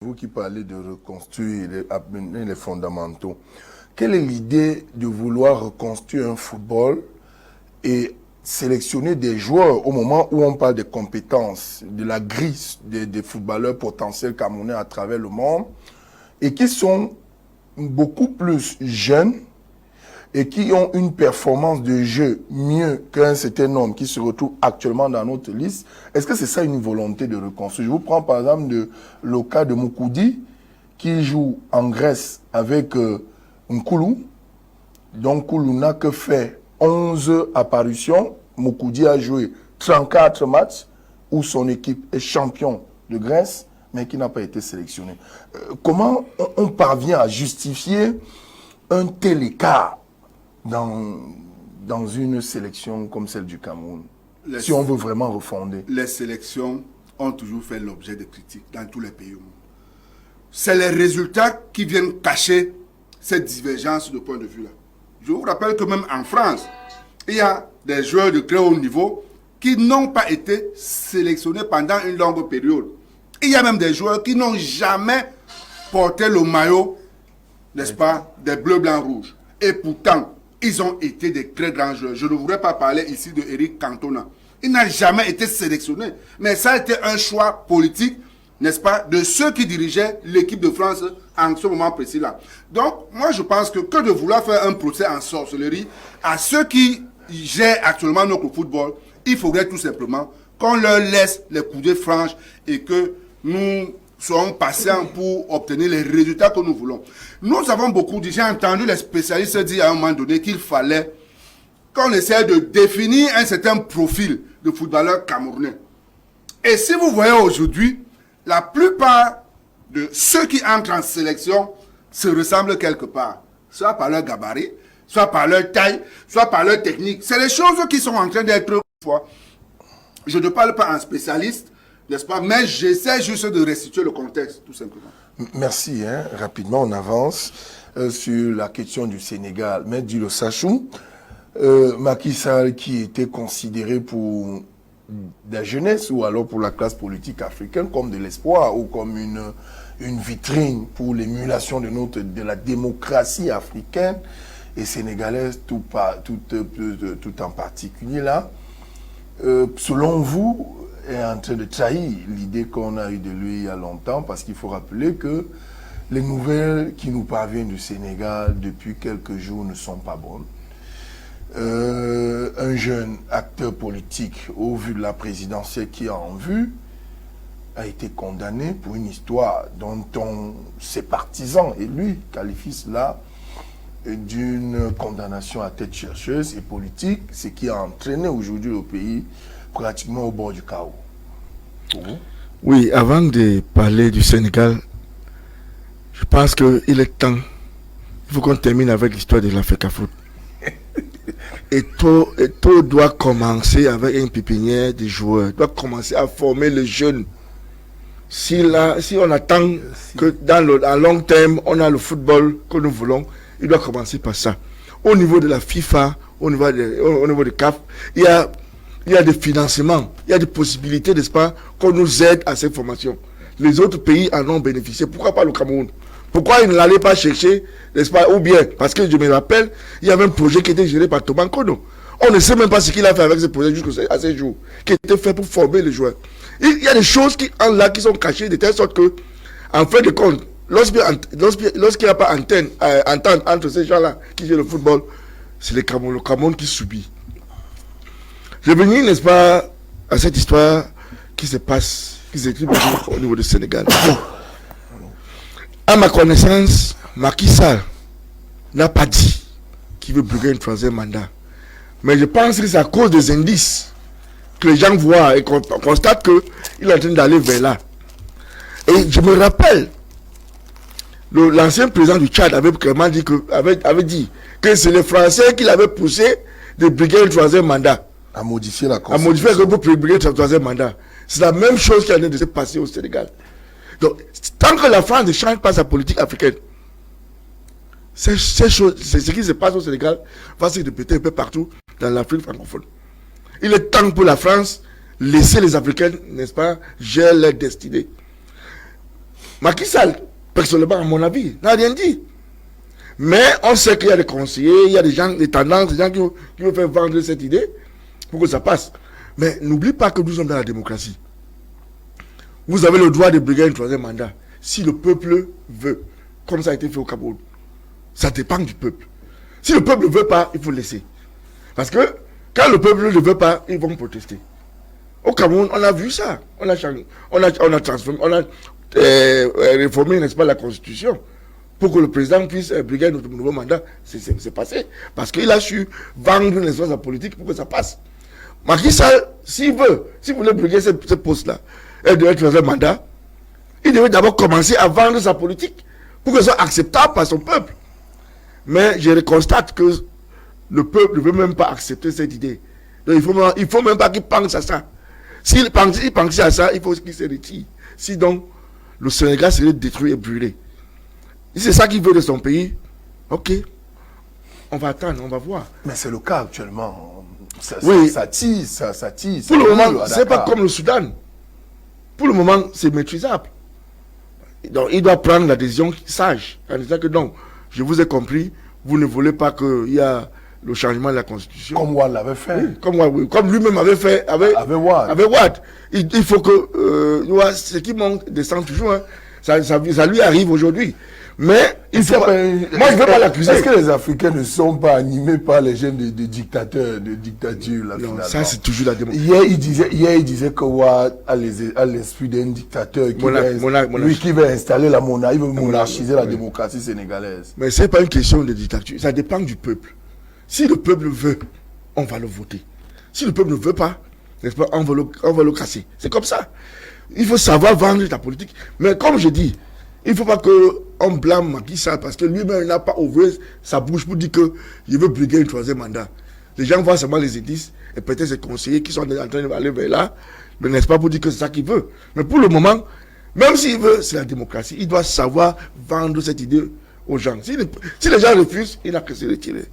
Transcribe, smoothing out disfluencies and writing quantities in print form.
Vous qui parlez de reconstruire les fondamentaux, quelle est l'idée de vouloir reconstruire un football et sélectionner des joueurs au moment où on parle des compétences, de la grille des footballeurs potentiels camerounais à travers le monde et qui sont beaucoup plus jeunes et qui ont une performance de jeu mieux qu'un certain nombre qui se retrouve actuellement dans notre liste? Est-ce que c'est ça une volonté de reconstruire? Je vous prends par exemple le cas de Moukoudi qui joue en Grèce avec Nkoulou. Donc Nkoulou n'a que fait 11 apparitions. Moukoudi a joué 34 matchs où son équipe est champion de Grèce, mais qui n'a pas été sélectionné. Comment on parvient à justifier un tel écart dans une sélection comme celle du Cameroun, si on veut vraiment refonder? Les sélections ont toujours fait l'objet de critiques dans tous les pays au monde. C'est les résultats qui viennent cacher cette divergence de point de vue-là. Je vous rappelle que même en France, il y a des joueurs de très haut niveau qui n'ont pas été sélectionnés pendant une longue période. Il y a même des joueurs qui n'ont jamais porté le maillot, n'est-ce pas, des bleus, blancs, rouges. Et pourtant, ils ont été des très grands joueurs. Je ne voudrais pas parler ici de Eric Cantona. Il n'a jamais été sélectionné. Mais ça a été un choix politique, n'est-ce pas, de ceux qui dirigeaient l'équipe de France en ce moment précis-là. Donc, moi, je pense que de vouloir faire un procès en sorcellerie à ceux qui gèrent actuellement notre football, il faudrait tout simplement qu'on leur laisse les coudées franches et que nous soyons patients pour obtenir les résultats que nous voulons. Nous avons beaucoup dit, j'ai entendu les spécialistes dire à un moment donné qu'il fallait qu'on essaie de définir un certain profil de footballeur camerounais. Et si vous voyez aujourd'hui, la plupart de ceux qui entrent en sélection se ressemblent quelque part, soit par leur gabarit, soit par leur taille, soit par leur technique. C'est les choses qui sont en train d'être... Je ne parle pas en spécialiste, n'est-ce pas? Mais j'essaie juste de restituer le contexte, tout simplement. Merci. Rapidement, on avance sur la question du Sénégal. Mais Dilo Sachou, Macky Sall, qui était considéré pour la jeunesse ou alors pour la classe politique africaine comme de l'espoir ou comme une vitrine pour l'émulation de la démocratie africaine et sénégalaise tout en particulier là, selon vous, est en train de trahir l'idée qu'on a eue de lui il y a longtemps, parce qu'il faut rappeler que les nouvelles qui nous parviennent du Sénégal depuis quelques jours ne sont pas bonnes. Un jeune acteur politique, au vu de la présidentielle qui est en vue, a été condamné pour une histoire dont ses partisans et lui qualifient cela d'une condamnation à tête chercheuse et politique, ce qui a entraîné aujourd'hui le pays pratiquement au bord du chaos. Oui, avant de parler du Sénégal, je pense qu'il est temps, il faut qu'on termine avec l'histoire de l'Africa Foot. Et tout doit commencer avec une pépinière de joueurs, doit commencer à former les jeunes. Si on attend que à long terme, on a le football que nous voulons, il doit commencer par ça. Au niveau de la FIFA, au niveau de CAF, il y a des financements, il y a des possibilités, n'est-ce pas, qu'on nous aide à cette formation. Les autres pays en ont bénéficié. Pourquoi pas le Cameroun? Pourquoi ils n'allaient pas chercher, n'est-ce pas, ou bien, parce que je me rappelle, il y avait un projet qui était géré par Thomas Nkono. On ne sait même pas ce qu'il a fait avec ce projet jusqu'à ce jour, qui était fait pour former les joueurs. Il y a des choses qui sont cachées de telle sorte que, en fin de compte, lorsqu'il n'y a pas entente entre ces gens-là qui jouent le football, c'est le Cameroun qui subit. Je reviens, n'est-ce pas, à cette histoire qui se passe, qui s'écrit au niveau du Sénégal. À ma connaissance, Macky Sall n'a pas dit qu'il veut briguer un troisième mandat. Mais je pense que c'est à cause des indices que les gens voient et qu'on constate qu'il est en train d'aller vers là. Et je me rappelle, l'ancien président du Tchad avait dit que c'est les Français qui l'avaient poussé de briguer un troisième mandat. À modifier la Constitution. À modifier pour briguer un troisième mandat. C'est la même chose qui est en train de se passer au Sénégal. Donc, tant que la France ne change pas sa politique africaine, c'est ce qui se passe au Sénégal va se répéter un peu partout dans l'Afrique francophone. Il est temps pour la France laisser les Africains, n'est-ce pas, gérer leur destinée. Macky Sall, personnellement, à mon avis, n'a rien dit. Mais on sait qu'il y a des conseillers, il y a des gens, des tendances, des gens qui veulent faire vendre cette idée pour que ça passe. Mais n'oublie pas que nous sommes dans la démocratie. Vous avez le droit de briguer un troisième mandat si le peuple veut, comme ça a été fait au Cameroun. Ça dépend du peuple. Si le peuple ne veut pas, il faut laisser. Parce que quand le peuple ne veut pas, ils vont protester. Au Cameroun, on a vu ça. On a transformé, on a réformé, n'est-ce pas, la Constitution pour que le président puisse briguer notre nouveau mandat. C'est passé. Parce qu'il a su vendre l'espace politique pour que ça passe. Macky Sall, s'il voulait briguer ce poste-là, et devait faire un mandat, il devait d'abord commencer à vendre sa politique pour que ce soit acceptable par son peuple. Mais je constate que le peuple ne veut même pas accepter cette idée. Donc il faut même pas qu'il pense à ça. S'il pense à ça, il faut qu'il se retire. Sinon, le Sénégal serait détruit et brûlé. Si c'est ça qu'il veut de son pays, ok, on va attendre, on va voir. Mais c'est le cas actuellement. Ça tisse. Pour le moment, c'est pas comme le Soudan. Pour le moment, c'est maîtrisable. Donc, il doit prendre la décision sage, en disant que non, je vous ai compris, vous ne voulez pas qu'il y ait le changement de la Constitution. Comme Wad l'avait fait. Oui, comme lui-même avait fait avec Wad. Il faut que ce qui monte descend toujours. Hein. Ça lui arrive aujourd'hui. Mais moi, je ne veux pas l'accuser. Est-ce que les Africains ne sont pas animés par les gènes de dictateurs, de dictature là, non, ça c'est toujours la démocratie. Hier, il disait que Wad a l'esprit d'un dictateur qui veut installer la monarchie, il veut monarchiser la démocratie sénégalaise. Mais ce n'est pas une question de dictature, ça dépend du peuple. Si le peuple veut, on va le voter. Si le peuple ne veut pas, n'est-ce pas, on va le casser. C'est comme ça. Il faut savoir vendre ta politique. Mais comme je dis, il ne faut pas qu'on blâme Macky Sall parce que lui-même n'a pas ouvert sa bouche pour dire qu'il veut briguer un troisième mandat. Les gens voient seulement les indices et peut-être ses conseillers qui sont en train d'aller vers là, mais n'est-ce pas pour dire que c'est ça qu'il veut. Mais pour le moment, même s'il veut, c'est la démocratie. Il doit savoir vendre cette idée aux gens. Si les gens refusent, il n'a que se retirer.